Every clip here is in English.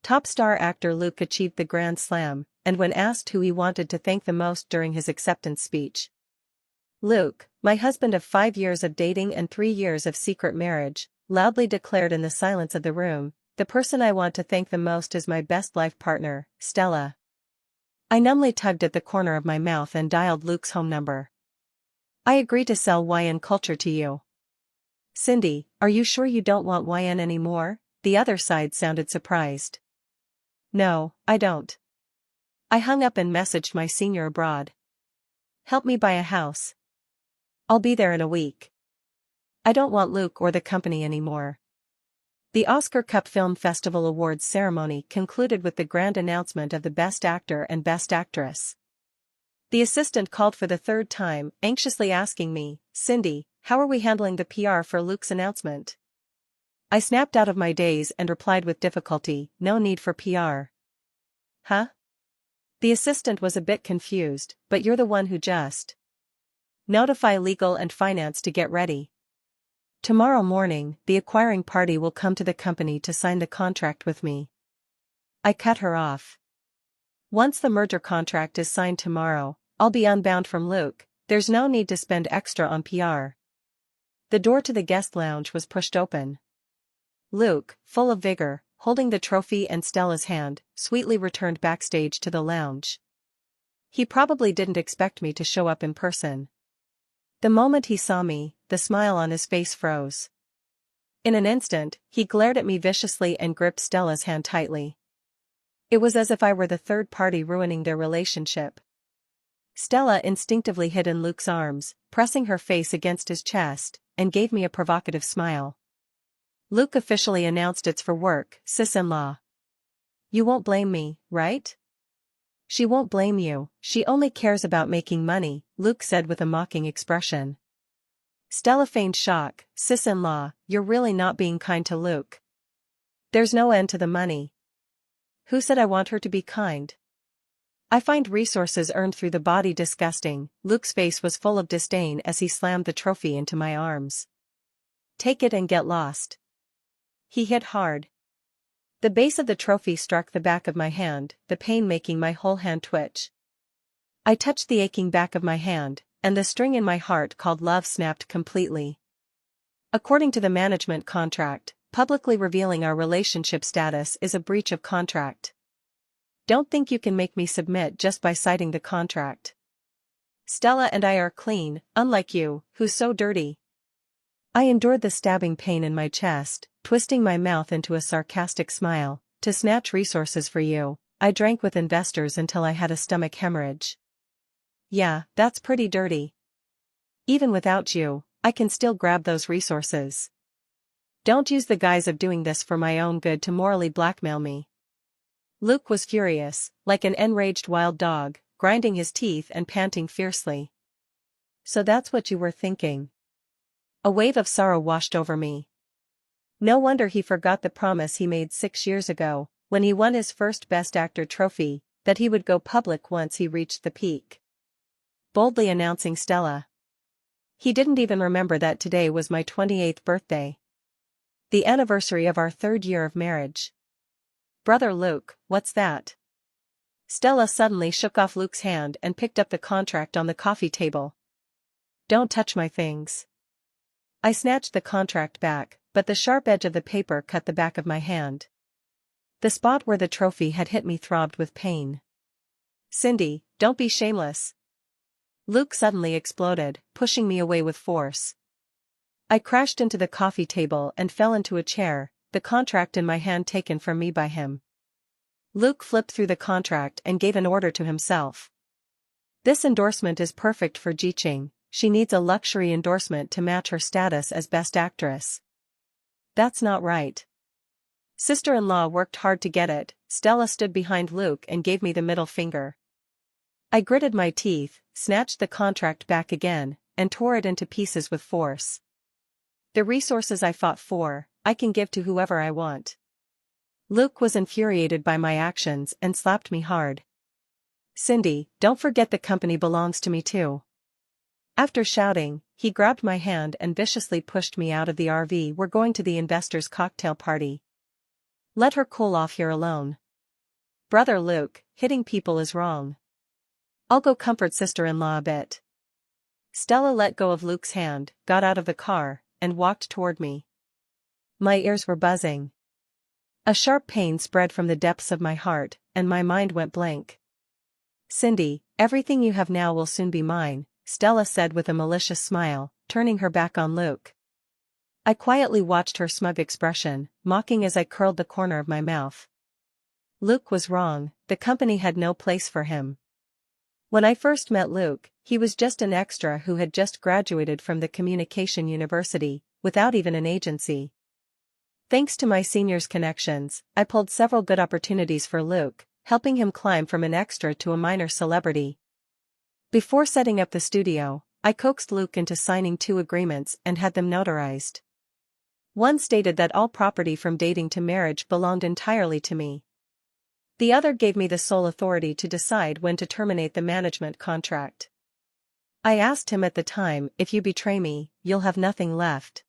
Top star actor Luke achieved the Grand Slam, and when asked who he wanted to thank the most during his acceptance speech. Luke, my husband of 5 years of dating and 3 years of secret marriage, loudly declared in the silence of the room, the person I want to thank the most is my best life partner, Stella. I numbly tugged at the corner of my mouth and dialed Luke's home number. I agree to sell YN culture to you. Cindy, are you sure you don't want YN anymore? The other side sounded surprised. No, I don't. I hung up and messaged my senior abroad. Help me buy a house. I'll be there in a week. I don't want Luke or the company anymore. The Oscar Cup Film Festival Awards ceremony concluded with the grand announcement of the Best Actor and Best Actress. The assistant called for the third time, anxiously asking me, Cindy, how are we handling the PR for Luke's announcement? I snapped out of my daze and replied with difficulty, no need for PR. Huh? The assistant was a bit confused, but you're the one who just. Notify legal and finance to get ready. Tomorrow morning, the acquiring party will come to the company to sign the contract with me. I cut her off. Once the merger contract is signed tomorrow, I'll be unbound from Luke, there's no need to spend extra on PR. The door to the guest lounge was pushed open. Luke, full of vigor, holding the trophy and Stella's hand, sweetly returned backstage to the lounge. He probably didn't expect me to show up in person. The moment he saw me, the smile on his face froze. In an instant, he glared at me viciously and gripped Stella's hand tightly. It was as if I were the third party ruining their relationship. Stella instinctively hid in Luke's arms, pressing her face against his chest, and gave me a provocative smile. Luke officially announced it's for work, sis-in-law. You won't blame me, right? She won't blame you, she only cares about making money, Luke said with a mocking expression. Stella feigned shock, sis-in-law, you're really not being kind to Luke. There's no end to the money. Who said I want her to be kind? I find resources earned through the body disgusting. Luke's face was full of disdain as he slammed the trophy into my arms. Take it and get lost. He hit hard. The base of the trophy struck the back of my hand, the pain making my whole hand twitch. I touched the aching back of my hand, and the string in my heart called love snapped completely. According to the management contract, publicly revealing our relationship status is a breach of contract. Don't think you can make me submit just by citing the contract. Stella and I are clean, unlike you, who's so dirty. I endured the stabbing pain in my chest, twisting my mouth into a sarcastic smile. To snatch resources for you, I drank with investors until I had a stomach hemorrhage. Yeah, that's pretty dirty. Even without you, I can still grab those resources. Don't use the guise of doing this for my own good to morally blackmail me. Luke was furious, like an enraged wild dog, grinding his teeth and panting fiercely. So that's what you were thinking. A wave of sorrow washed over me. No wonder he forgot the promise he made 6 years ago, when he won his first Best Actor trophy, that he would go public once he reached the peak. Boldly announcing Stella. He didn't even remember that today was my 28th birthday. The anniversary of our 3rd year of marriage. Brother Luke, what's that? Stella suddenly shook off Luke's hand and picked up the contract on the coffee table. Don't touch my things. I snatched the contract back, but the sharp edge of the paper cut the back of my hand. The spot where the trophy had hit me throbbed with pain. Cindy, don't be shameless. Luke suddenly exploded, pushing me away with force. I crashed into the coffee table and fell into a chair, the contract in my hand taken from me by him. Luke flipped through the contract and gave an order to himself. This endorsement is perfect for Ji-Ching, she needs a luxury endorsement to match her status as Best Actress. That's not right. Sister-in-law worked hard to get it. Stella stood behind Luke and gave me the middle finger. I gritted my teeth, snatched the contract back again, and tore it into pieces with force. The resources I fought for, I can give to whoever I want. Luke was infuriated by my actions and slapped me hard. Cindy, don't forget the company belongs to me too. After shouting, he grabbed my hand and viciously pushed me out of the RV. We're going to the investors' cocktail party. Let her cool off here alone. Brother Luke, hitting people is wrong. I'll go comfort sister-in-law a bit. Stella let go of Luke's hand, got out of the car, and walked toward me. My ears were buzzing. A sharp pain spread from the depths of my heart, and my mind went blank. Cindy, everything you have now will soon be mine, Stella said with a malicious smile, turning her back on Luke. I quietly watched her smug expression, mocking as I curled the corner of my mouth. Luke was wrong, the company had no place for him. When I first met Luke, he was just an extra who had just graduated from the communication university, without even an agency. Thanks to my senior's connections, I pulled several good opportunities for Luke, helping him climb from an extra to a minor celebrity. Before setting up the studio, I coaxed Luke into signing 2 agreements and had them notarized. One stated that all property from dating to marriage belonged entirely to me. The other gave me the sole authority to decide when to terminate the management contract. I asked him at the time, if you betray me, you'll have nothing left.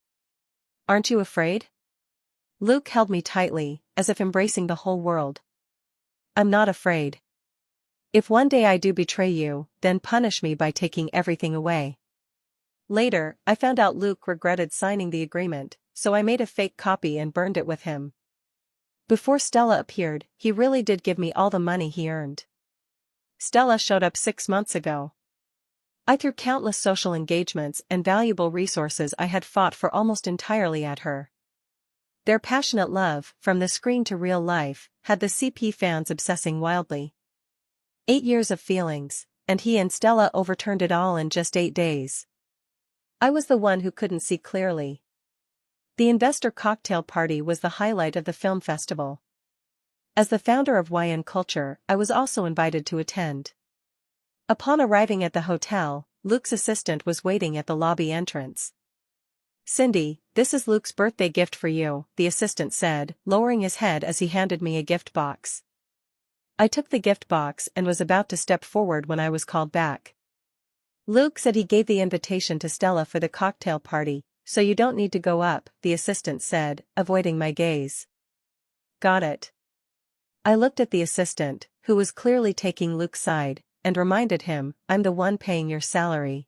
Aren't you afraid? Luke held me tightly, as if embracing the whole world. I'm not afraid. If one day I do betray you, then punish me by taking everything away. Later, I found out Luke regretted signing the agreement, so I made a fake copy and burned it with him. Before Stella appeared, he really did give me all the money he earned. Stella showed up 6 months ago. I threw countless social engagements and valuable resources I had fought for almost entirely at her. Their passionate love, from the screen to real life, had the CP fans obsessing wildly. 8 years of feelings, and he and Stella overturned it all in just 8 days. I was the one who couldn't see clearly. The investor cocktail party was the highlight of the film festival. As the founder of YN Culture, I was also invited to attend. Upon arriving at the hotel, Luke's assistant was waiting at the lobby entrance. Cindy, this is Luke's birthday gift for you, the assistant said, lowering his head as he handed me a gift box. I took the gift box and was about to step forward when I was called back. Luke said he gave the invitation to Stella for the cocktail party, so you don't need to go up, the assistant said, avoiding my gaze. Got it. I looked at the assistant, who was clearly taking Luke's side, and reminded him, I'm the one paying your salary.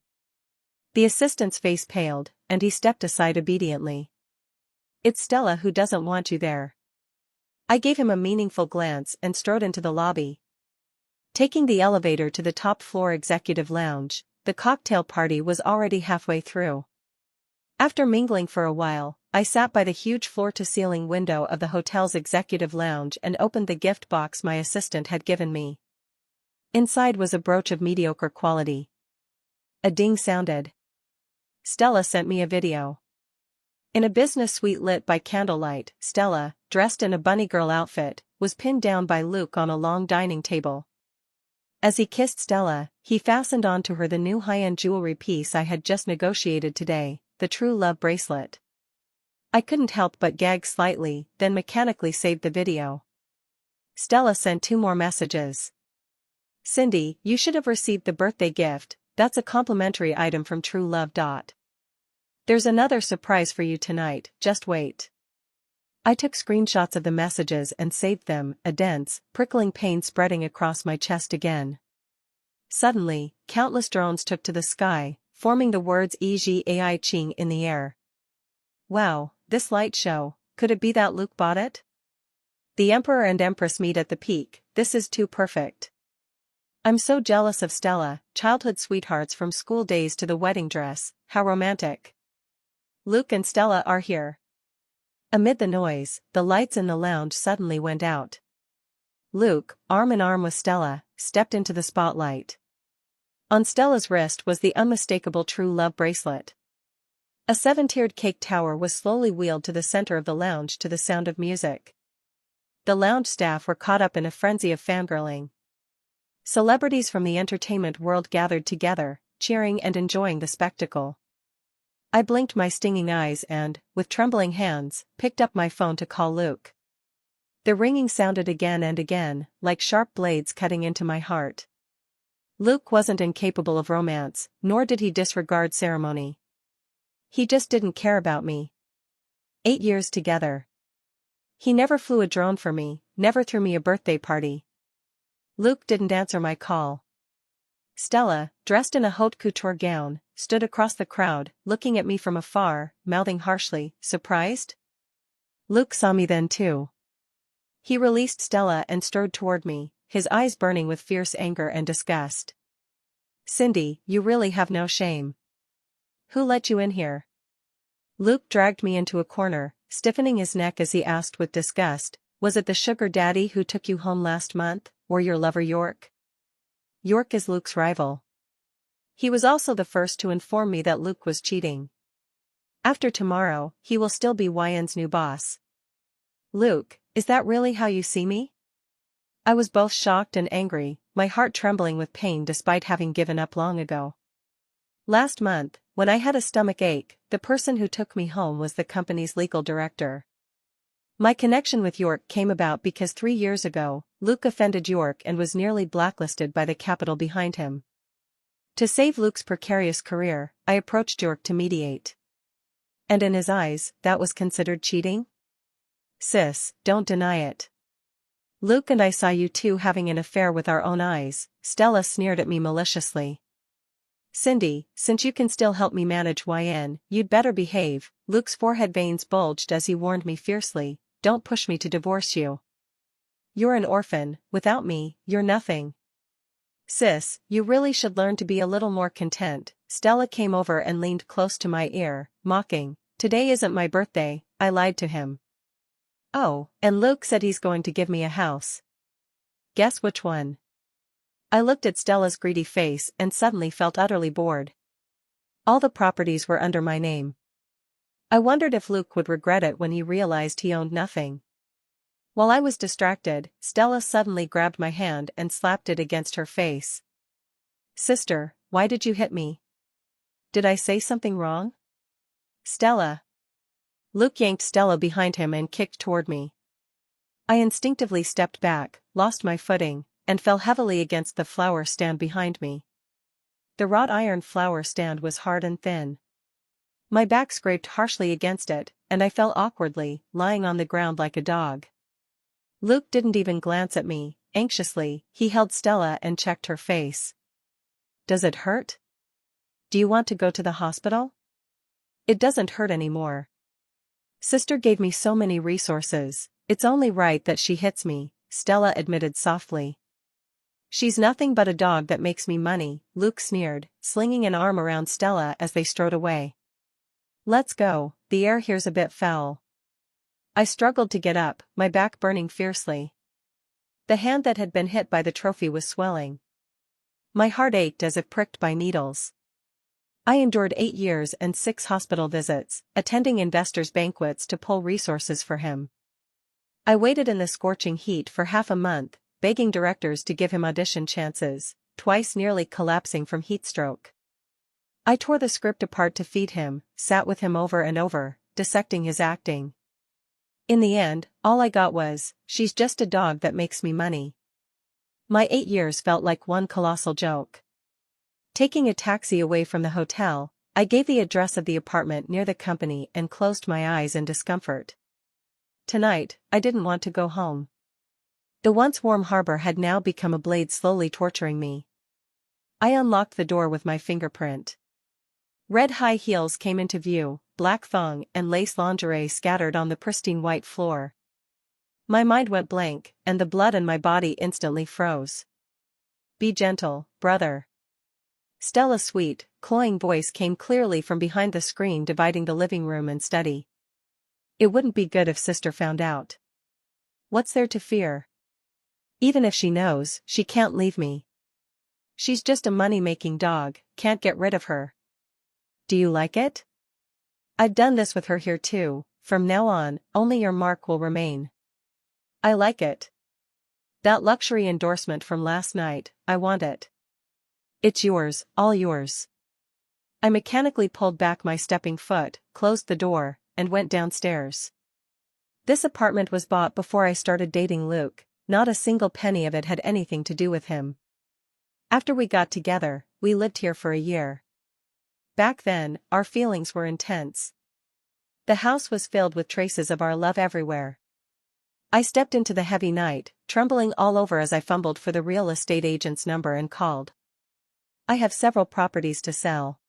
The assistant's face paled, and he stepped aside obediently. It's Stella who doesn't want you there. I gave him a meaningful glance and strode into the lobby. Taking the elevator to the top floor executive lounge, the cocktail party was already halfway through. After mingling for a while, I sat by the huge floor-to-ceiling window of the hotel's executive lounge and opened the gift box my assistant had given me. Inside was a brooch of mediocre quality. A ding sounded. Stella sent me a video. In a business suite lit by candlelight, Stella, dressed in a bunny girl outfit, was pinned down by Luke on a long dining table. As he kissed Stella, he fastened onto her the new high-end jewelry piece I had just negotiated today, the True Love bracelet. I couldn't help but gag slightly, then mechanically saved the video. Stella sent 2 more messages. Cindy, you should have received the birthday gift, that's a complimentary item from True Love. There's another surprise for you tonight, just wait. I took screenshots of the messages and saved them, a dense, prickling pain spreading across my chest again. Suddenly, countless drones took to the sky, forming the words "EGAI Ching" in the air. Wow, this light show, could it be that Luke bought it? The Emperor and Empress meet at the peak, this is too perfect. I'm so jealous of Stella, childhood sweethearts from school days to the wedding dress, how romantic. Luke and Stella are here. Amid the noise, the lights in the lounge suddenly went out. Luke, arm in arm with Stella, stepped into the spotlight. On Stella's wrist was the unmistakable True Love bracelet. A 7-tiered cake tower was slowly wheeled to the center of the lounge to the sound of music. The lounge staff were caught up in a frenzy of fangirling. Celebrities from the entertainment world gathered together, cheering and enjoying the spectacle. I blinked my stinging eyes and, with trembling hands, picked up my phone to call Luke. The ringing sounded again and again, like sharp blades cutting into my heart. Luke wasn't incapable of romance, nor did he disregard ceremony. He just didn't care about me. 8 years together. He never flew a drone for me, never threw me a birthday party. Luke didn't answer my call. Stella, dressed in a haute couture gown, stood across the crowd, looking at me from afar, mouthing harshly, "Surprised?" Luke saw me then too. He released Stella and strode toward me, his eyes burning with fierce anger and disgust. "Cindy, you really have no shame. Who let you in here?" Luke dragged me into a corner, stiffening his neck as he asked with disgust, "Was it the sugar daddy who took you home last month, or your lover York?" York is Luke's rival. He was also the first to inform me that Luke was cheating. After tomorrow, he will still be YN's new boss. "Luke, is that really how you see me?" I was both shocked and angry, my heart trembling with pain despite having given up long ago. Last month, when I had a stomach ache, the person who took me home was the company's legal director. My connection with York came about because 3 years ago, Luke offended York and was nearly blacklisted by the capital behind him. To save Luke's precarious career, I approached York to mediate. And in his eyes, that was considered cheating? "Sis, don't deny it. Luke and I saw you two having an affair with our own eyes," Stella sneered at me maliciously. "Cindy, since you can still help me manage YN, you'd better behave." Luke's forehead veins bulged as he warned me fiercely, "Don't push me to divorce you. You're an orphan, without me, you're nothing. Sis, you really should learn to be a little more content." Stella came over and leaned close to my ear, mocking, "Today isn't my birthday," I lied to him. "Oh, and Luke said he's going to give me a house. Guess which one?" I looked at Stella's greedy face and suddenly felt utterly bored. All the properties were under my name. I wondered if Luke would regret it when he realized he owned nothing. While I was distracted, Stella suddenly grabbed my hand and slapped it against her face. "Sister, why did you hit me? Did I say something wrong?" "Stella." Luke yanked Stella behind him and kicked toward me. I instinctively stepped back, lost my footing, and fell heavily against the flower stand behind me. The wrought iron flower stand was hard and thin. My back scraped harshly against it, and I fell awkwardly, lying on the ground like a dog. Luke didn't even glance at me. Anxiously, he held Stella and checked her face. "Does it hurt? Do you want to go to the hospital?" "It doesn't hurt anymore. Sister gave me so many resources, it's only right that she hits me," Stella admitted softly. "She's nothing but a dog that makes me money," Luke sneered, slinging an arm around Stella as they strode away. "Let's go, the air here's a bit foul." I struggled to get up, my back burning fiercely. The hand that had been hit by the trophy was swelling. My heart ached as if pricked by needles. I endured 8 years and 6 hospital visits, attending investors' banquets to pull resources for him. I waited in the scorching heat for half a month, begging directors to give him audition chances, twice nearly collapsing from heatstroke. I tore the script apart to feed him, sat with him over and over, dissecting his acting. In the end, all I got was, "She's just a dog that makes me money." My 8 years felt like one colossal joke. Taking a taxi away from the hotel, I gave the address of the apartment near the company and closed my eyes in discomfort. Tonight, I didn't want to go home. The once warm harbor had now become a blade slowly torturing me. I unlocked the door with my fingerprint. Red high heels came into view, black thong and lace lingerie scattered on the pristine white floor. My mind went blank, and the blood in my body instantly froze. "Be gentle, brother." Stella's sweet, cloying voice came clearly from behind the screen dividing the living room and study. "It wouldn't be good if Sister found out." "What's there to fear? Even if she knows, she can't leave me. She's just a money-making dog, can't get rid of her." "Do you like it?" "I've done this with her here too, from now on, only your mark will remain." "I like it. That luxury endorsement from last night, I want it. It's yours, all yours." I mechanically pulled back my stepping foot, closed the door, and went downstairs. This apartment was bought before I started dating Luke, not a single penny of it had anything to do with him. After we got together, we lived here for a year. Back then, our feelings were intense. The house was filled with traces of our love everywhere. I stepped into the heavy night, trembling all over as I fumbled for the real estate agent's number and called. I have several properties to sell.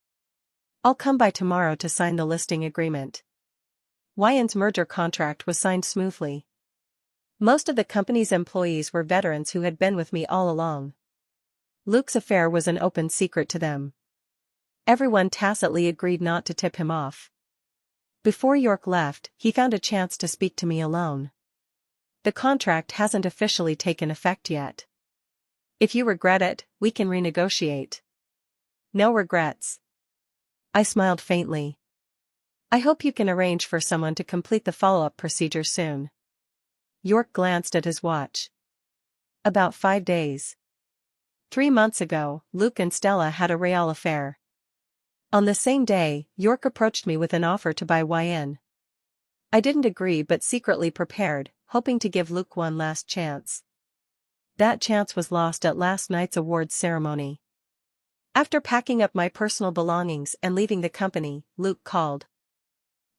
I'll come by tomorrow to sign the listing agreement. Wyan's merger contract was signed smoothly. Most of the company's employees were veterans who had been with me all along. Luke's affair was an open secret to them. Everyone tacitly agreed not to tip him off. Before York left, he found a chance to speak to me alone. The contract hasn't officially taken effect yet. If you regret it, we can renegotiate. No regrets. I smiled faintly. I hope you can arrange for someone to complete the follow-up procedure soon. York glanced at his watch. About 5 days. 3 months ago, Luke and Stella had a real affair. On the same day, York approached me with an offer to buy Yn. I didn't agree but secretly prepared, hoping to give Luke one last chance. That chance was lost at last night's awards ceremony. After packing up my personal belongings and leaving the company, Luke called.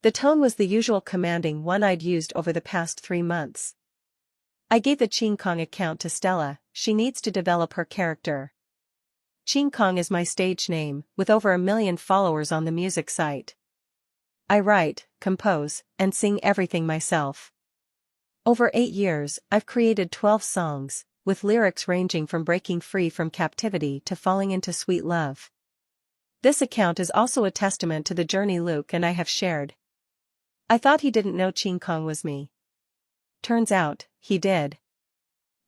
The tone was the usual commanding one I'd used over the past 3 months. I gave the Ching Kong account to Stella. She needs to develop her character. Ching Kong is my stage name, with over 1 million followers on the music site. I write, compose, and sing everything myself. Over 8 years, I've created 12 songs, with lyrics ranging from breaking free from captivity to falling into sweet love. This account is also a testament to the journey Luke and I have shared. I thought he didn't know Ching Kong was me. Turns out, he did.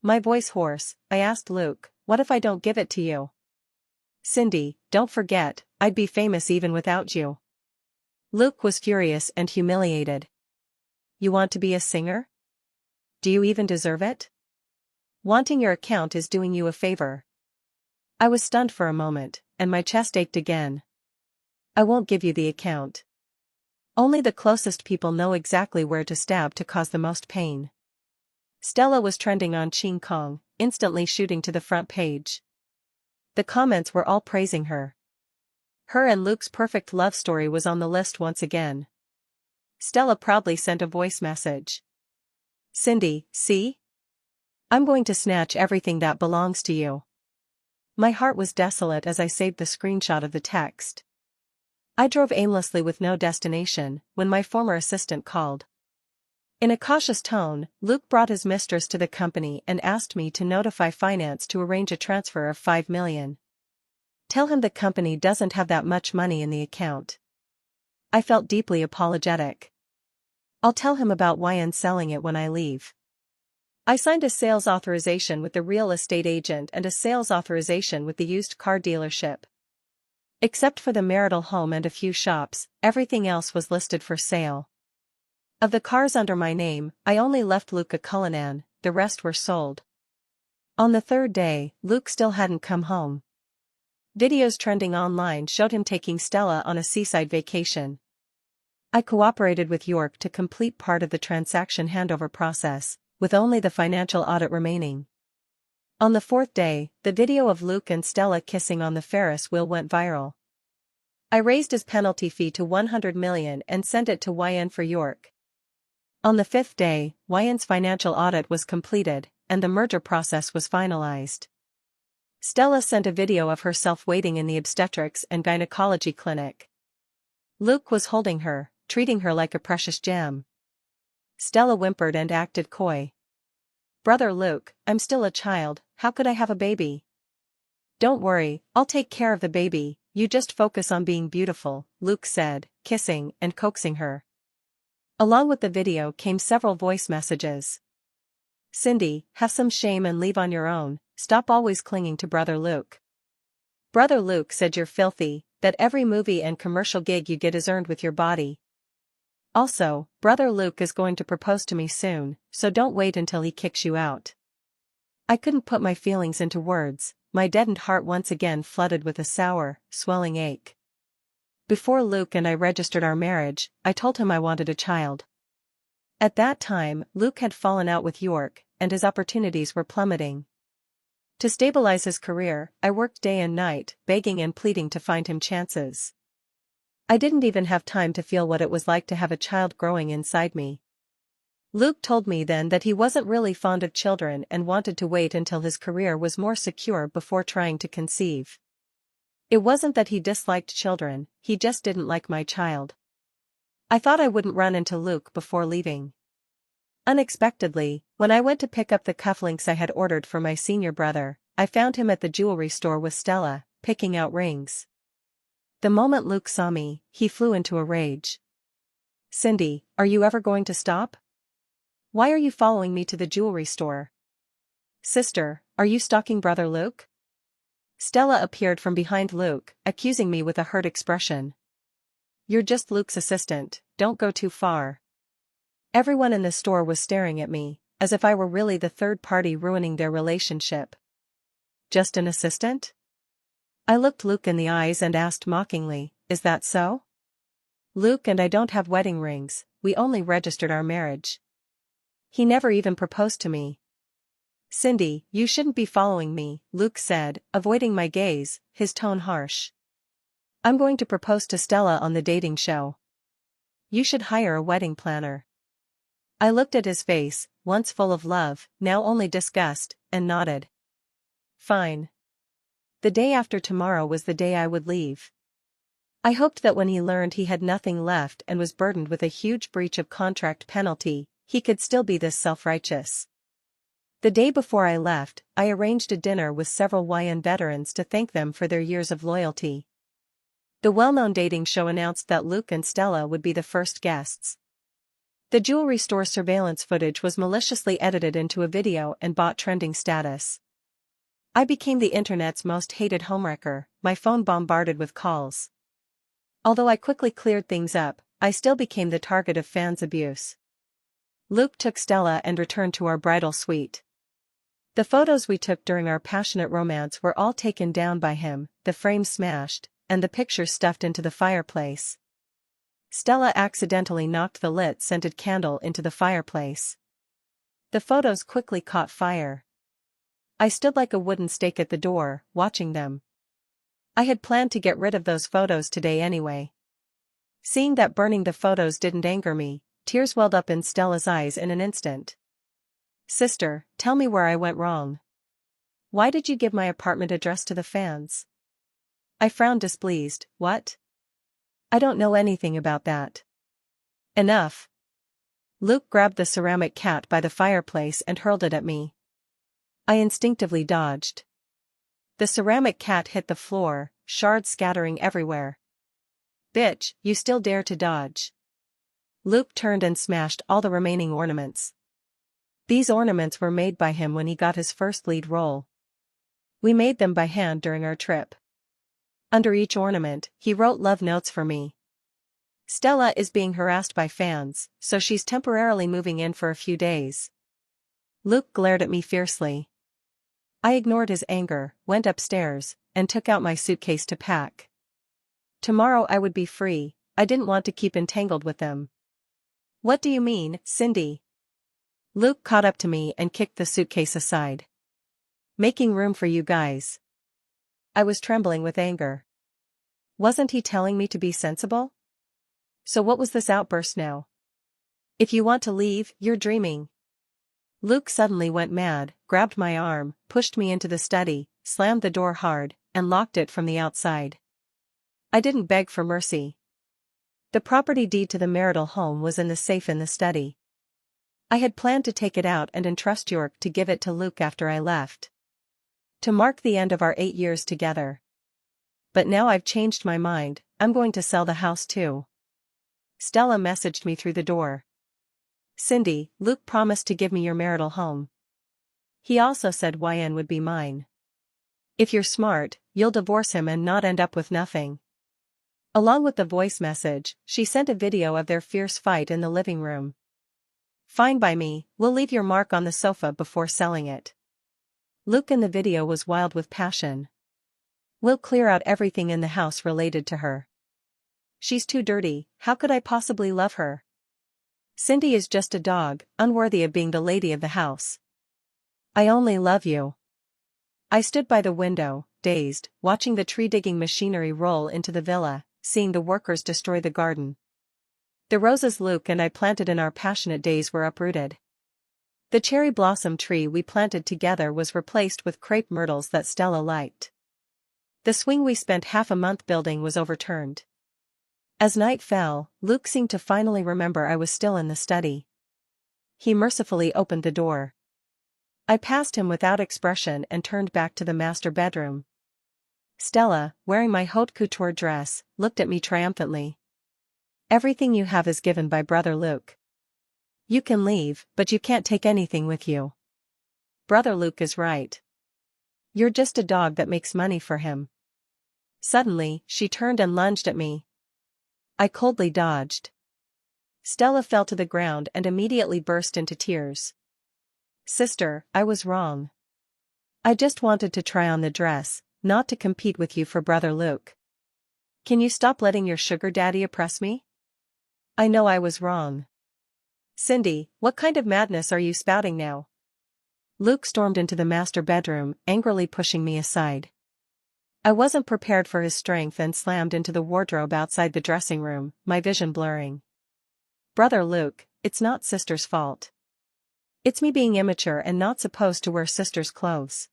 My voice hoarse, I asked Luke, what if I don't give it to you? Cindy, don't forget, I'd be famous even without you. Luke was furious and humiliated. You want to be a singer? Do you even deserve it? Wanting your account is doing you a favor. I was stunned for a moment, and my chest ached again. I won't give you the account. Only the closest people know exactly where to stab to cause the most pain. Stella was trending on Ching Kong, instantly shooting to the front page. The comments were all praising her. Her and Luke's perfect love story was on the list once again. Stella proudly sent a voice message. Cindy, see? I'm going to snatch everything that belongs to you. My heart was desolate as I saved the screenshot of the text. I drove aimlessly with no destination, when my former assistant called. In a cautious tone, Luke brought his mistress to the company and asked me to notify finance to arrange a transfer of $5 million. Tell him the company doesn't have that much money in the account. I felt deeply apologetic. I'll tell him about Yn selling it when I leave. I signed a sales authorization with the real estate agent and a sales authorization with the used car dealership. Except for the marital home and a few shops, everything else was listed for sale. Of the cars under my name, I only left Luke a Cullinan, the rest were sold. On the 3rd day, Luke still hadn't come home. Videos trending online showed him taking Stella on a seaside vacation. I cooperated with York to complete part of the transaction handover process, with only the financial audit remaining. On the 4th day, the video of Luke and Stella kissing on the Ferris wheel went viral. I raised his penalty fee to $100 million and sent it to Yn for York. On the 5th day,Yn's financial audit was completed, and the merger process was finalized. Stella sent a video of herself waiting in the obstetrics and gynecology clinic. Luke was holding her, treating her like a precious gem. Stella whimpered and acted coy. Brother Luke, I'm still a child, how could I have a baby? Don't worry, I'll take care of the baby, you just focus on being beautiful, Luke said, kissing and coaxing her. Along with the video came several voice messages. Cindy, have some shame and leave on your own, stop always clinging to Brother Luke. Brother Luke said you're filthy, that every movie and commercial gig you get is earned with your body. Also, Brother Luke is going to propose to me soon, so don't wait until he kicks you out. I couldn't put my feelings into words, my deadened heart once again flooded with a sour, swelling ache. Before Luke and I registered our marriage, I told him I wanted a child. At that time, Luke had fallen out with York, and his opportunities were plummeting. To stabilize his career, I worked day and night, begging and pleading to find him chances. I didn't even have time to feel what it was like to have a child growing inside me. Luke told me then that he wasn't really fond of children and wanted to wait until his career was more secure before trying to conceive. It wasn't that he disliked children, he just didn't like my child. I thought I wouldn't run into Luke before leaving. Unexpectedly, when I went to pick up the cufflinks I had ordered for my senior brother, I found him at the jewelry store with Stella, picking out rings. The moment Luke saw me, he flew into a rage. "Cindy, are you ever going to stop? Why are you following me to the jewelry store? Sister, are you stalking brother Luke?" Stella appeared from behind Luke, accusing me with a hurt expression. "You're just Luke's assistant, don't go too far." Everyone in the store was staring at me, as if I were really the third party ruining their relationship. "Just an assistant?" I looked Luke in the eyes and asked mockingly, "Is that so?" "Luke and I don't have wedding rings, we only registered our marriage. He never even proposed to me." "Cindy, you shouldn't be following me," Luke said, avoiding my gaze, his tone harsh. "I'm going to propose to Stella on the dating show. You should hire a wedding planner." I looked at his face, once full of love, now only disgust, and nodded. Fine. The day after tomorrow was the day I would leave. I hoped that when he learned he had nothing left and was burdened with a huge breach of contract penalty, he could still be this self-righteous. The day before I left, I arranged a dinner with several YN veterans to thank them for their years of loyalty. The well-known dating show announced that Luke and Stella would be the first guests. The jewelry store surveillance footage was maliciously edited into a video and bought trending status. I became the internet's most hated homewrecker, my phone bombarded with calls. Although I quickly cleared things up, I still became the target of fans' abuse. Luke took Stella and returned to our bridal suite. The photos we took during our passionate romance were all taken down by him, the frames smashed, and the pictures stuffed into the fireplace. Stella accidentally knocked the lit scented candle into the fireplace. The photos quickly caught fire. I stood like a wooden stake at the door, watching them. I had planned to get rid of those photos today anyway. Seeing that burning the photos didn't anger me, tears welled up in Stella's eyes in an instant. "Sister, tell me where I went wrong. Why did you give my apartment address to the fans?" I frowned displeased. "What? I don't know anything about that." "Enough." Luke grabbed the ceramic cat by the fireplace and hurled it at me. I instinctively dodged. The ceramic cat hit the floor, shards scattering everywhere. "Bitch, you still dare to dodge." Luke turned and smashed all the remaining ornaments. These ornaments were made by him when he got his first lead role. We made them by hand during our trip. Under each ornament, he wrote love notes for me. "Stella is being harassed by fans, so she's temporarily moving in for a few days." Luke glared at me fiercely. I ignored his anger, went upstairs, and took out my suitcase to pack. Tomorrow I would be free, I didn't want to keep entangled with them. "What do you mean, Cindy?" Luke caught up to me and kicked the suitcase aside. "Making room for you guys." I was trembling with anger. Wasn't he telling me to be sensible? So what was this outburst now? "If you want to leave, you're dreaming." Luke suddenly went mad, grabbed my arm, pushed me into the study, slammed the door hard, and locked it from the outside. I didn't beg for mercy. The property deed to the marital home was in the safe in the study. I had planned to take it out and entrust York to give it to Luke after I left. To mark the end of our 8 years together. But now I've changed my mind, I'm going to sell the house too. Stella messaged me through the door. "Cindy, Luke promised to give me your marital home. He also said YN would be mine. If you're smart, you'll divorce him and not end up with nothing." Along with the voice message, she sent a video of their fierce fight in the living room. "Fine by me, we'll leave your mark on the sofa before selling it." Luke in the video was wild with passion. "We'll clear out everything in the house related to her. She's too dirty, how could I possibly love her? Cindy is just a dog, unworthy of being the lady of the house. I only love you." I stood by the window, dazed, watching the tree-digging machinery roll into the villa, seeing the workers destroy the garden. The roses Luke and I planted in our passionate days were uprooted. The cherry blossom tree we planted together was replaced with crepe myrtles that Stella liked. The swing we spent half a month building was overturned. As night fell, Luke seemed to finally remember I was still in the study. He mercifully opened the door. I passed him without expression and turned back to the master bedroom. Stella, wearing my haute couture dress, looked at me triumphantly. Everything you have is given by Brother Luke. You can leave, but you can't take anything with you. Brother Luke is right. You're just a dog that makes money for him. Suddenly, she turned and lunged at me. I coldly dodged. Stella fell to the ground and immediately burst into tears. Sister, I was wrong. I just wanted to try on the dress, not to compete with you for Brother Luke. Can you stop letting your sugar daddy oppress me? I know I was wrong. Cindy, what kind of madness are you spouting now? Luke stormed into the master bedroom, angrily pushing me aside. I wasn't prepared for his strength and slammed into the wardrobe outside the dressing room, my vision blurring. Brother Luke, it's not sister's fault. It's me being immature and not supposed to wear sister's clothes.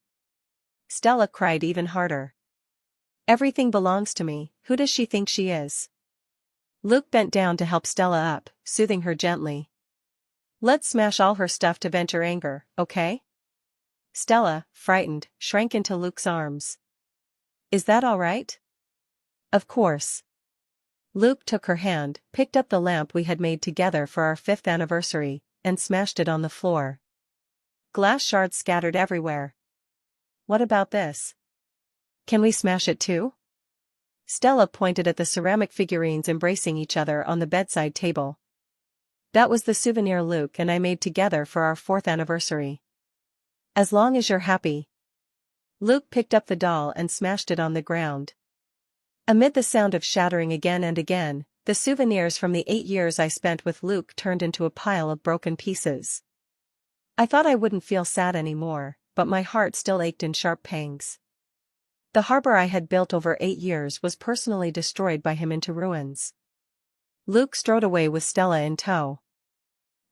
Stella cried even harder. Everything belongs to me, who does she think she is? Luke bent down to help Stella up, soothing her gently. Let's smash all her stuff to vent your anger, okay? Stella, frightened, shrank into Luke's arms. Is that all right? Of course. Luke took her hand, picked up the lamp we had made together for our 5th anniversary, and smashed it on the floor. Glass shards scattered everywhere. What about this? Can we smash it too? Stella pointed at the ceramic figurines embracing each other on the bedside table. That was the souvenir Luke and I made together for our 4th anniversary. As long as you're happy. Luke picked up the doll and smashed it on the ground. Amid the sound of shattering again and again, the souvenirs from the 8 years I spent with Luke turned into a pile of broken pieces. I thought I wouldn't feel sad anymore, but my heart still ached in sharp pangs. The harbor I had built over 8 years was personally destroyed by him into ruins. Luke strode away with Stella in tow.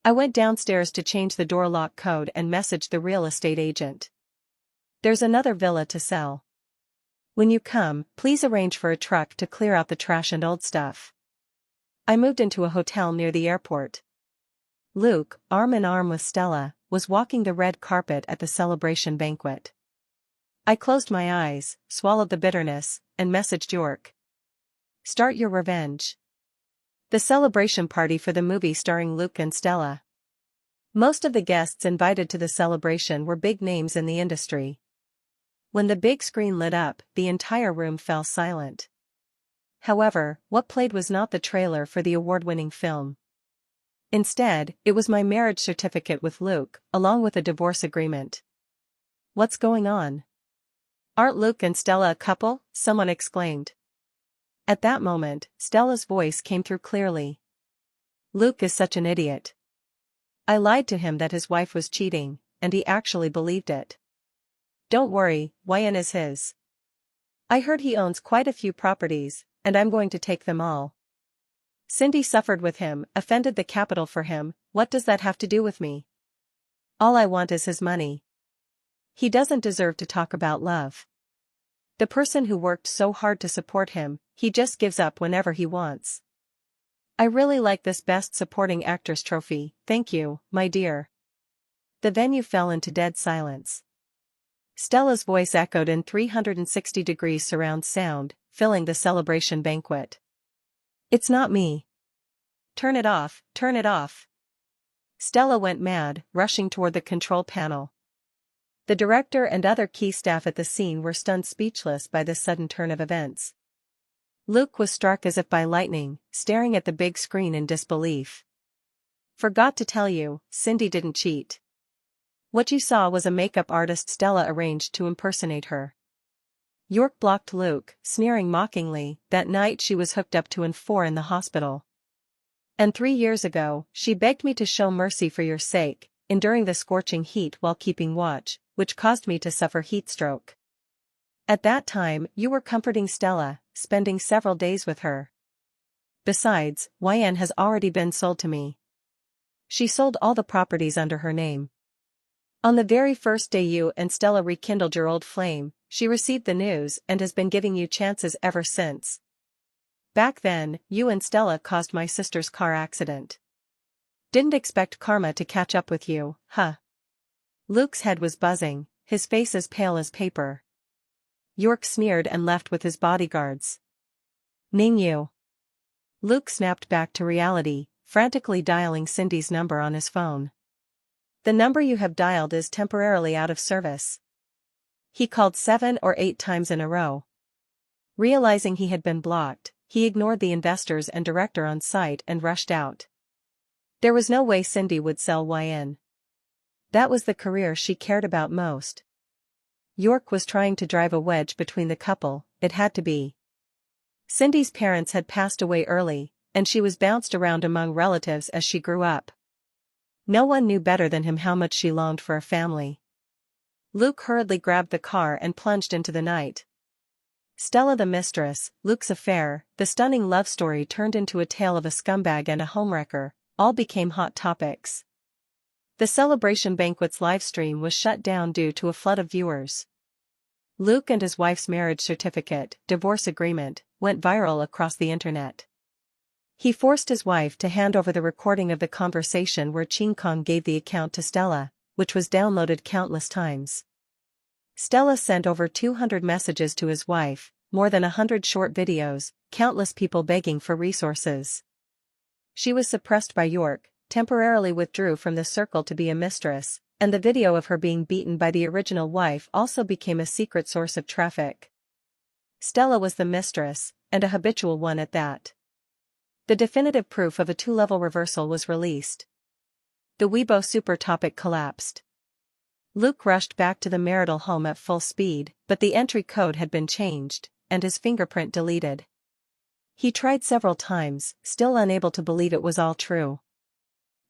I went downstairs to change the door lock code and messaged the real estate agent. There's another villa to sell. When you come, please arrange for a truck to clear out the trash and old stuff. I moved into a hotel near the airport. Luke, arm in arm with Stella, was walking the red carpet at the celebration banquet. I closed my eyes, swallowed the bitterness, and messaged York. Start your revenge. The celebration party for the movie starring Luke and Stella. Most of the guests invited to the celebration were big names in the industry. When the big screen lit up, the entire room fell silent. However, what played was not the trailer for the award-winning film. Instead, it was my marriage certificate with Luke, along with a divorce agreement. What's going on? Aren't Luke and Stella a couple? Someone exclaimed. At that moment, Stella's voice came through clearly. Luke is such an idiot. I lied to him that his wife was cheating, and he actually believed it. Don't worry, Wyan is his. I heard he owns quite a few properties, and I'm going to take them all. Cindy suffered with him, offended the capital for him. What does that have to do with me? All I want is his money. He doesn't deserve to talk about love. The person who worked so hard to support him, he just gives up whenever he wants. I really like this Best Supporting Actress trophy, thank you, my dear. The venue fell into dead silence. Stella's voice echoed in 360-degree surround sound, filling the celebration banquet. It's not me. Turn it off, turn it off. Stella went mad, rushing toward the control panel. The director and other key staff at the scene were stunned speechless by this sudden turn of events. Luke was struck as if by lightning, staring at the big screen in disbelief. Forgot to tell you, Cindy didn't cheat. What you saw was a makeup artist Stella arranged to impersonate her. York blocked Luke, sneering mockingly. That night she was hooked up to in the hospital. And 3 years ago, she begged me to show mercy for your sake, enduring the scorching heat while keeping watch, which caused me to suffer heat stroke. At that time, you were comforting Stella, spending several days with her. Besides, YN has already been sold to me. She sold all the properties under her name. On the very first day you and Stella rekindled your old flame, she received the news and has been giving you chances ever since. Back then, you and Stella caused my sister's car accident. Didn't expect karma to catch up with you, huh? Luke's head was buzzing, his face as pale as paper. York sneered and left with his bodyguards. Ning you. Luke snapped back to reality, frantically dialing Cindy's number on his phone. The number you have dialed is temporarily out of service. He called 7 or 8 times in a row. Realizing he had been blocked, he ignored the investors and director on site and rushed out. There was no way Cindy would sell YN. That was the career she cared about most. York was trying to drive a wedge between the couple, it had to be. Cindy's parents had passed away early, and she was bounced around among relatives as she grew up. No one knew better than him how much she longed for a family. Luke hurriedly grabbed the car and plunged into the night. Stella the mistress, Luke's affair, the stunning love story turned into a tale of a scumbag and a homewrecker, all became hot topics. The celebration banquet's livestream was shut down due to a flood of viewers. Luke and his wife's marriage certificate, divorce agreement, went viral across the internet. He forced his wife to hand over the recording of the conversation where Ching Kong gave the account to Stella, which was downloaded countless times. Stella sent over 200 messages to his wife, more than 100 short videos, countless people begging for resources. She was suppressed by York, temporarily withdrew from the circle to be a mistress, and the video of her being beaten by the original wife also became a secret source of traffic. Stella was the mistress, and a habitual one at that. The definitive proof of a 2-level reversal was released. The Weibo super topic collapsed. Luke rushed back to the marital home at full speed, but the entry code had been changed, and his fingerprint deleted. He tried several times, still unable to believe it was all true.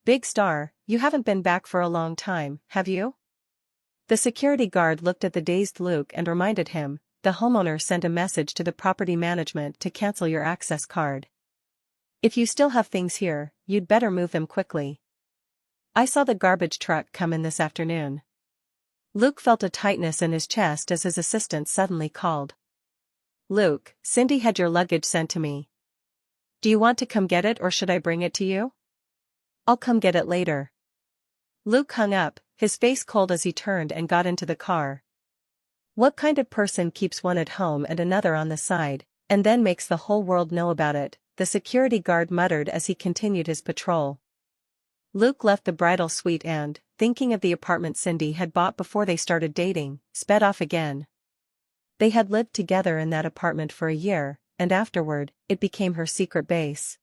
Big Star, you haven't been back for a long time, have you? The security guard looked at the dazed Luke and reminded him, the homeowner sent a message to the property management to cancel your access card. If you still have things here, you'd better move them quickly. I saw the garbage truck come in this afternoon. Luke felt a tightness in his chest as his assistant suddenly called. Luke, Cindy had your luggage sent to me. Do you want to come get it or should I bring it to you? I'll come get it later. Luke hung up, his face cold as he turned and got into the car. What kind of person keeps one at home and another on the side, and then makes the whole world know about it? The security guard muttered as he continued his patrol. Luke left the bridal suite and, thinking of the apartment Cindy had bought before they started dating, sped off again. They had lived together in that apartment for a year, and afterward, it became her secret base.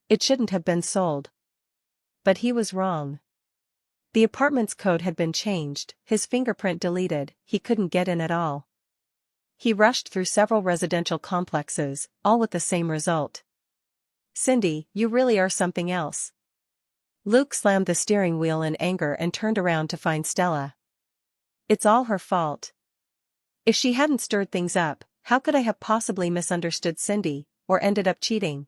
It shouldn't have been sold. But he was wrong. The apartment's code had been changed, his fingerprint deleted, he couldn't get in at all. He rushed through several residential complexes, all with the same result. Cindy, you really are something else. Luke slammed the steering wheel in anger and turned around to find Stella. It's all her fault. If she hadn't stirred things up, how could I have possibly misunderstood Cindy, or ended up cheating?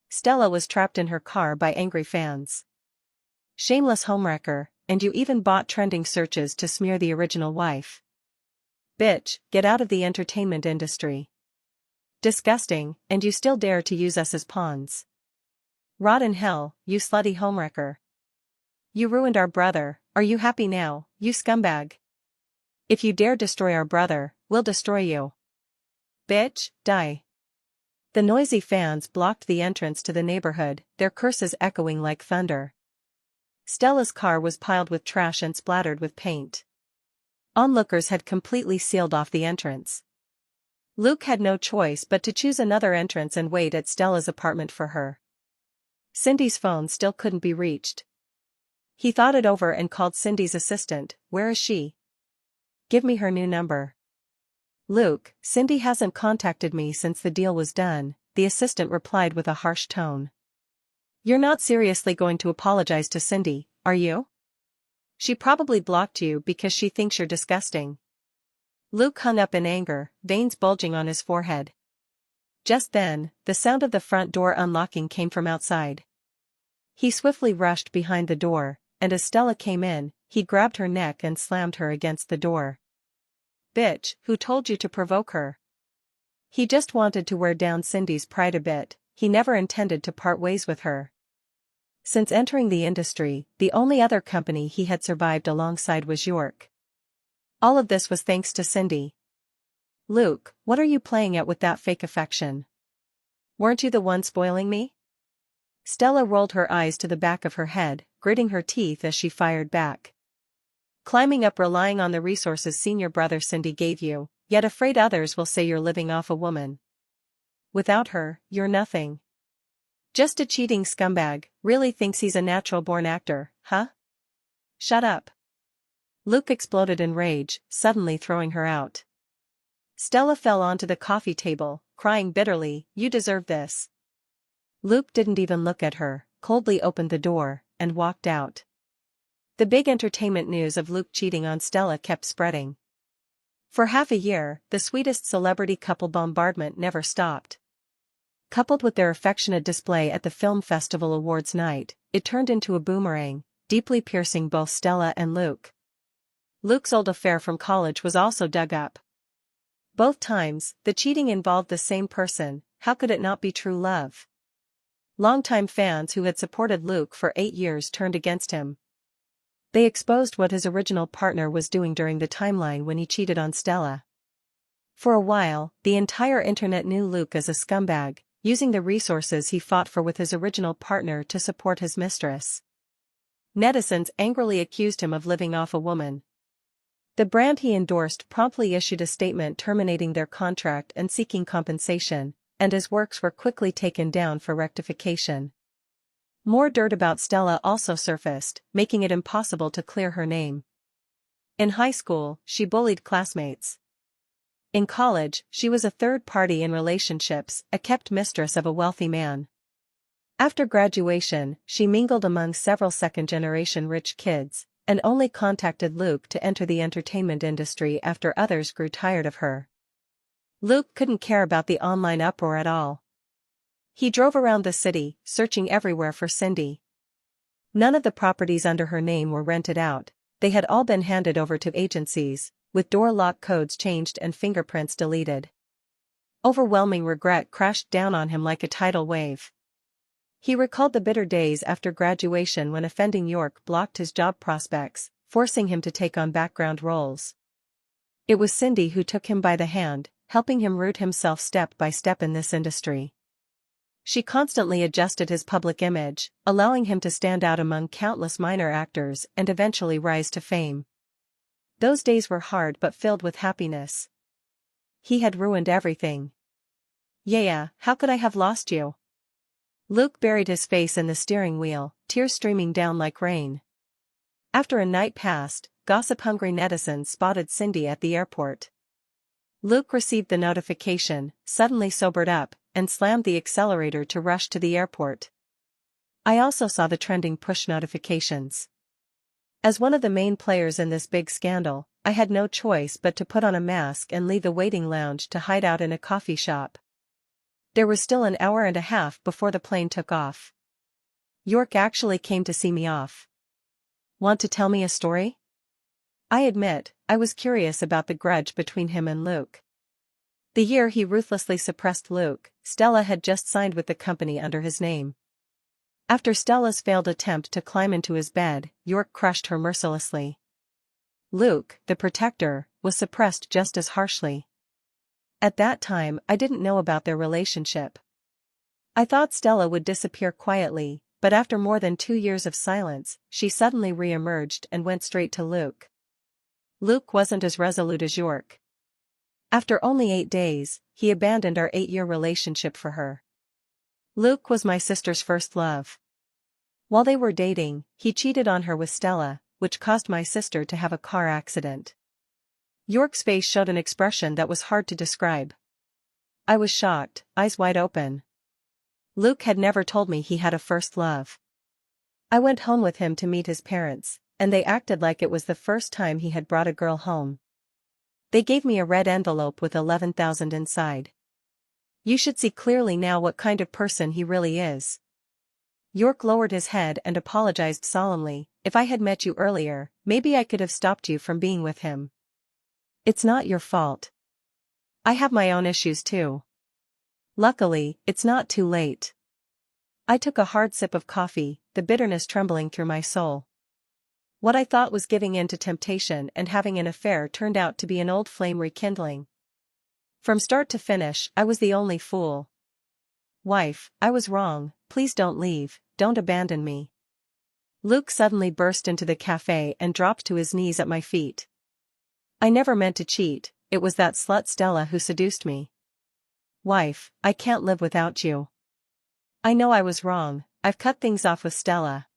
Stella was trapped in her car by angry fans. Shameless homewrecker, and you even bought trending searches to smear the original wife. Bitch, get out of the entertainment industry. Disgusting, and you still dare to use us as pawns. Rot in hell, you slutty homewrecker. You ruined our brother, are you happy now, you scumbag? If you dare destroy our brother, we'll destroy you. Bitch, die. The noisy fans blocked the entrance to the neighborhood, their curses echoing like thunder. Stella's car was piled with trash and splattered with paint. Onlookers had completely sealed off the entrance. Luke had no choice but to choose another entrance and wait at Stella's apartment for her. Cindy's phone still couldn't be reached. He thought it over and called Cindy's assistant. Where is she? Give me her new number. Luke, Cindy hasn't contacted me since the deal was done, the assistant replied with a harsh tone. You're not seriously going to apologize to Cindy, are you? She probably blocked you because she thinks you're disgusting. Luke hung up in anger, veins bulging on his forehead. Just then, the sound of the front door unlocking came from outside. He swiftly rushed behind the door, and as Stella came in, he grabbed her neck and slammed her against the door. "Bitch, who told you to provoke her?" He just wanted to wear down Cindy's pride a bit, he never intended to part ways with her. Since entering the industry, the only other company he had survived alongside was York. All of this was thanks to Cindy. "Luke, what are you playing at with that fake affection? Weren't you the one spoiling me?" Stella rolled her eyes to the back of her head, gritting her teeth as she fired back. "Climbing up relying on the resources senior brother Cindy gave you, yet afraid others will say you're living off a woman. Without her, you're nothing. Just a cheating scumbag, really thinks he's a natural-born actor, huh? Shut up." Luke exploded in rage, suddenly throwing her out. Stella fell onto the coffee table, crying bitterly, "You deserve this." Luke didn't even look at her, coldly opened the door, and walked out. The big entertainment news of Luke cheating on Stella kept spreading. For half a year, the sweetest celebrity couple bombardment never stopped. Coupled with their affectionate display at the Film Festival Awards night, it turned into a boomerang, deeply piercing both Stella and Luke. Luke's old affair from college was also dug up. Both times, the cheating involved the same person. How could it not be true love? Longtime fans who had supported Luke for 8 years turned against him. They exposed what his original partner was doing during the timeline when he cheated on Stella. For a while, the entire internet knew Luke as a scumbag, using the resources he fought for with his original partner to support his mistress. Netizens angrily accused him of living off a woman. The brand he endorsed promptly issued a statement terminating their contract and seeking compensation, and his works were quickly taken down for rectification. More dirt about Stella also surfaced, making it impossible to clear her name. In high school, she bullied classmates. In college, she was a third party in relationships, a kept mistress of a wealthy man. After graduation, she mingled among several second-generation rich kids, and only contacted Luke to enter the entertainment industry after others grew tired of her. Luke couldn't care about the online uproar at all. He drove around the city, searching everywhere for Cindy. None of the properties under her name were rented out, they had all been handed over to agencies, with door lock codes changed and fingerprints deleted. Overwhelming regret crashed down on him like a tidal wave. He recalled the bitter days after graduation when offending York blocked his job prospects, forcing him to take on background roles. It was Cindy who took him by the hand, helping him root himself step by step in this industry. She constantly adjusted his public image, allowing him to stand out among countless minor actors and eventually rise to fame. Those days were hard but filled with happiness. He had ruined everything. "Yeah, how could I have lost you?" Luke buried his face in the steering wheel, tears streaming down like rain. After a night passed, gossip-hungry netizens spotted Cindy at the airport. Luke received the notification, suddenly sobered up, and slammed the accelerator to rush to the airport. I also saw the trending push notifications. As one of the main players in this big scandal, I had no choice but to put on a mask and leave the waiting lounge to hide out in a coffee shop. There was still an hour and a half before the plane took off. York actually came to see me off. "Want to tell me a story?" I admit, I was curious about the grudge between him and Luke. The year he ruthlessly suppressed Luke, Stella had just signed with the company under his name. After Stella's failed attempt to climb into his bed, York crushed her mercilessly. Luke, the protector, was suppressed just as harshly. At that time, I didn't know about their relationship. I thought Stella would disappear quietly, but after more than 2 years of silence, she suddenly re-emerged and went straight to Luke. Luke wasn't as resolute as York. After only 8 days, he abandoned our 8-year relationship for her. Luke was my sister's first love. While they were dating, he cheated on her with Stella, which caused my sister to have a car accident. York's face showed an expression that was hard to describe. I was shocked, eyes wide open. Luke had never told me he had a first love. I went home with him to meet his parents, and they acted like it was the first time he had brought a girl home. They gave me a red envelope with 11,000 inside. You should see clearly now what kind of person he really is. York lowered his head and apologized solemnly. If I had met you earlier, maybe I could have stopped you from being with him. It's not your fault. I have my own issues too. Luckily, it's not too late. I took a hard sip of coffee, the bitterness trembling through my soul. What I thought was giving in to temptation and having an affair turned out to be an old flame rekindling. From start to finish, I was the only fool. Wife, I was wrong, please don't leave, don't abandon me. Luke suddenly burst into the cafe and dropped to his knees at my feet. I never meant to cheat, it was that slut Stella who seduced me. Wife, I can't live without you. I know I was wrong, I've cut things off with Stella.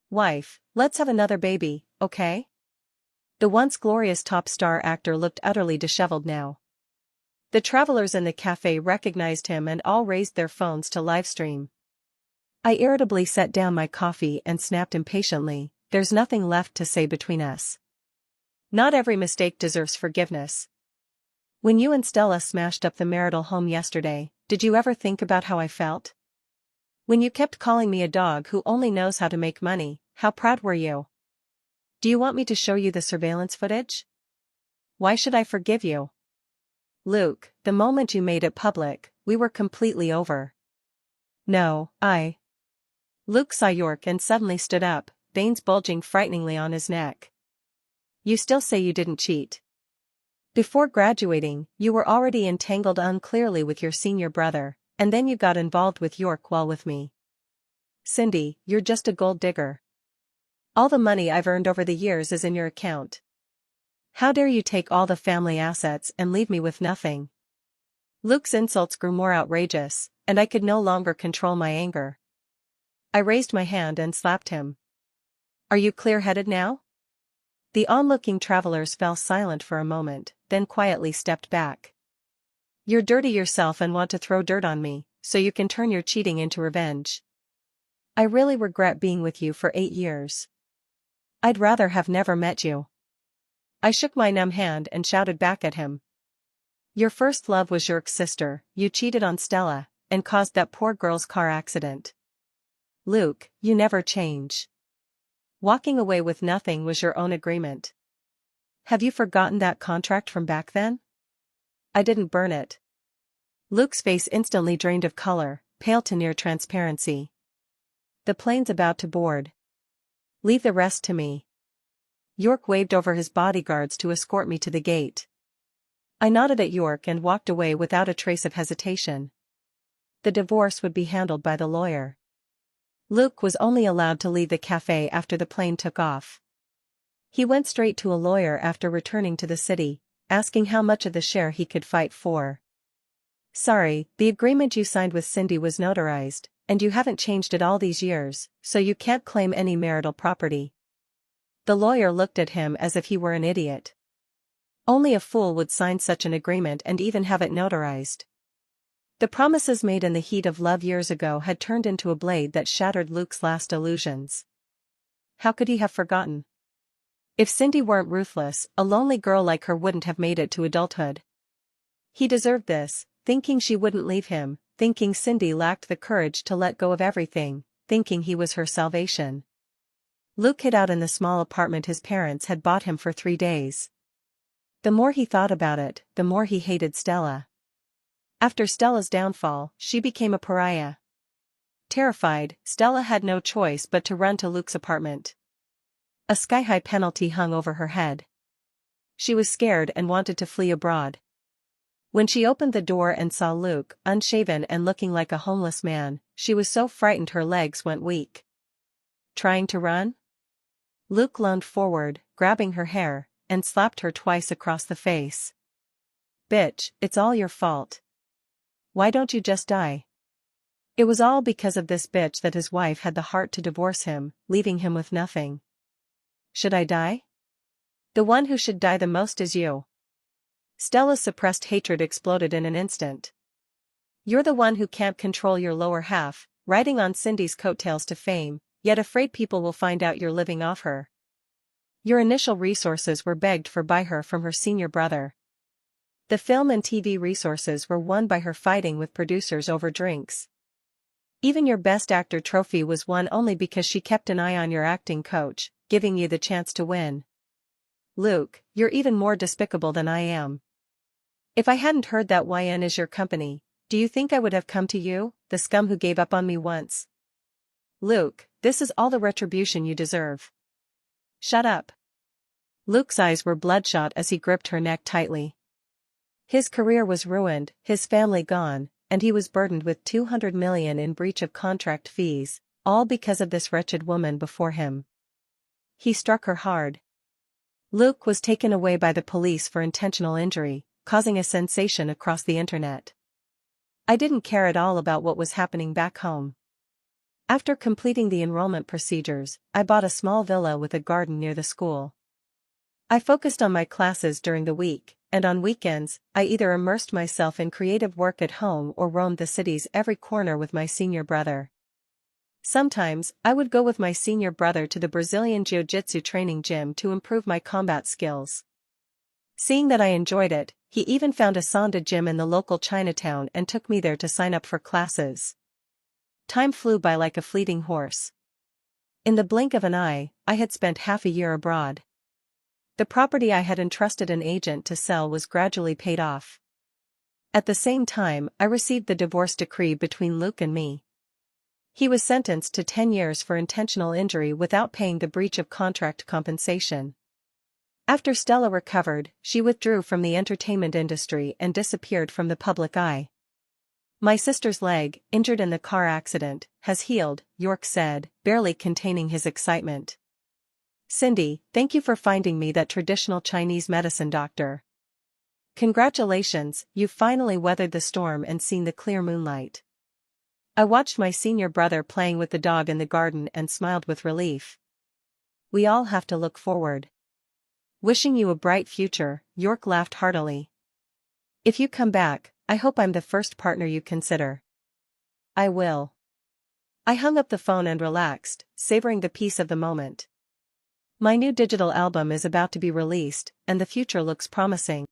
Wife, let's have another baby, okay? The once glorious top star actor looked utterly disheveled now. The travelers in the cafe recognized him and all raised their phones to livestream. I irritably set down my coffee and snapped impatiently, there's nothing left to say between us. Not every mistake deserves forgiveness. When you and Stella smashed up the marital home yesterday, did you ever think about how I felt? When you kept calling me a dog who only knows how to make money, how proud were you? Do you want me to show you the surveillance footage? Why should I forgive you? Luke, the moment you made it public, we were completely over. No, Luke saw York and suddenly stood up, veins bulging frighteningly on his neck. You still say you didn't cheat. Before graduating, you were already entangled unclearly with your senior brother, and then you got involved with York while with me. Cindy, you're just a gold digger. All the money I've earned over the years is in your account. How dare you take all the family assets and leave me with nothing? Luke's insults grew more outrageous, and I could no longer control my anger. I raised my hand and slapped him. Are you clear-headed now? The onlooking travelers fell silent for a moment, then quietly stepped back. You're dirty yourself and want to throw dirt on me, so you can turn your cheating into revenge. I really regret being with you for 8 years. I'd rather have never met you. I shook my numb hand and shouted back at him. Your first love was York's sister, you cheated on Stella, and caused that poor girl's car accident. Luke, you never change. Walking away with nothing was your own agreement. Have you forgotten that contract from back then? I didn't burn it. Luke's face instantly drained of color, pale to near transparency. The plane's about to board. Leave the rest to me. York waved over his bodyguards to escort me to the gate. I nodded at York and walked away without a trace of hesitation. The divorce would be handled by the lawyer. Luke was only allowed to leave the cafe after the plane took off. He went straight to a lawyer after returning to the city, asking how much of the share he could fight for. Sorry, the agreement you signed with Cindy was notarized, and you haven't changed it all these years, so you can't claim any marital property. The lawyer looked at him as if he were an idiot. Only a fool would sign such an agreement and even have it notarized. The promises made in the heat of love years ago had turned into a blade that shattered Luke's last illusions. How could he have forgotten? If Cindy weren't ruthless, a lonely girl like her wouldn't have made it to adulthood. He deserved this, thinking she wouldn't leave him, thinking Cindy lacked the courage to let go of everything, thinking he was her salvation. Luke hid out in the small apartment his parents had bought him for 3 days. The more he thought about it, the more he hated Stella. After Stella's downfall, she became a pariah. Terrified, Stella had no choice but to run to Luke's apartment. A sky-high penalty hung over her head. She was scared and wanted to flee abroad. When she opened the door and saw Luke, unshaven and looking like a homeless man, she was so frightened her legs went weak. Trying to run? Luke leaned forward, grabbing her hair, and slapped her twice across the face. Bitch, it's all your fault. Why don't you just die? It was all because of this bitch that his wife had the heart to divorce him, leaving him with nothing. Should I die? The one who should die the most is you. Stella's suppressed hatred exploded in an instant. You're the one who can't control your lower half, riding on Cindy's coattails to fame, yet afraid people will find out you're living off her. Your initial resources were begged for by her from her senior brother. The film and TV resources were won by her fighting with producers over drinks. Even your Best Actor trophy was won only because she kept an eye on your acting coach, giving you the chance to win. Luke, you're even more despicable than I am. If I hadn't heard that YN is your company, do you think I would have come to you, the scum who gave up on me once? Luke, this is all the retribution you deserve. Shut up. Luke's eyes were bloodshot as he gripped her neck tightly. His career was ruined, his family gone, and he was burdened with $200 million in breach of contract fees, all because of this wretched woman before him. He struck her hard. Luke was taken away by the police for intentional injury, causing a sensation across the internet. I didn't care at all about what was happening back home. After completing the enrollment procedures, I bought a small villa with a garden near the school. I focused on my classes during the week, and on weekends, I either immersed myself in creative work at home or roamed the city's every corner with my senior brother. Sometimes, I would go with my senior brother to the Brazilian Jiu-Jitsu training gym to improve my combat skills. Seeing that I enjoyed it, he even found a Sanda gym in the local Chinatown and took me there to sign up for classes. Time flew by like a fleeting horse. In the blink of an eye, I had spent half a year abroad. The property I had entrusted an agent to sell was gradually paid off. At the same time, I received the divorce decree between Luke and me. He was sentenced to 10 years for intentional injury without paying the breach of contract compensation. After Stella recovered, she withdrew from the entertainment industry and disappeared from the public eye. My sister's leg, injured in the car accident, has healed, York said, barely containing his excitement. Cindy, thank you for finding me that traditional Chinese medicine doctor. Congratulations, you've finally weathered the storm and seen the clear moonlight. I watched my senior brother playing with the dog in the garden and smiled with relief. We all have to look forward. Wishing you a bright future, York laughed heartily. If you come back, I hope I'm the first partner you consider. I will. I hung up the phone and relaxed, savoring the peace of the moment. My new digital album is about to be released, and the future looks promising.